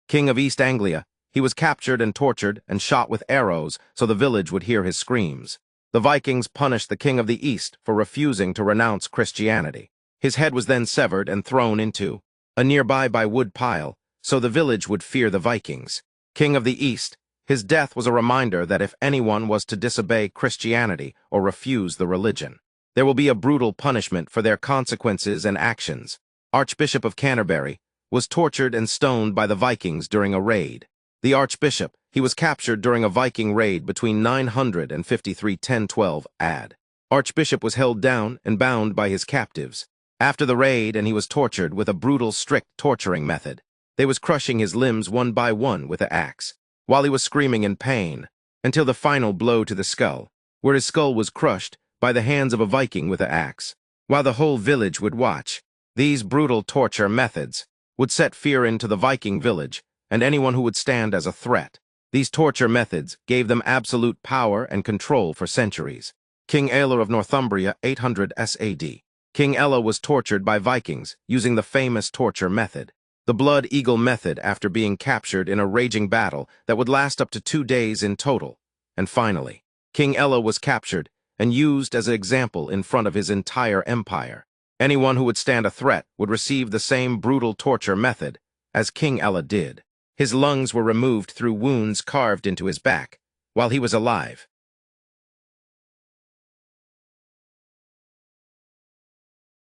king of East Anglia. He was captured and tortured and shot with arrows so the village would hear his screams. The Vikings punished the king of the East for refusing to renounce Christianity. His head was then severed and thrown into a nearby wood pile, so the village would fear the Vikings. King of the East, his death was a reminder that if anyone was to disobey Christianity or refuse the religion, there will be a brutal punishment for their consequences and actions. Archbishop of Canterbury was tortured and stoned by the Vikings during a raid. The Archbishop, he was captured during a Viking raid between 900 and 1012 AD. Archbishop was held down and bound by his captives. After the raid, and he was tortured with a brutal, strict torturing method. They was crushing his limbs one by one with an axe, while he was screaming in pain, until the final blow to the skull, where his skull was crushed by the hands of a Viking with an axe, while the whole village would watch. These brutal torture methods would set fear into the Viking village and anyone who would stand as a threat. These torture methods gave them absolute power and control for centuries. King Ella of Northumbria, 800 SAD. King Ella was tortured by Vikings using the famous torture method, the Blood Eagle method, after being captured in a raging battle that would last up to 2 days in total. And finally, King Ella was captured and used as an example in front of his entire empire. Anyone who would stand a threat would receive the same brutal torture method as King Ella did. His lungs were removed through wounds carved into his back while he was alive.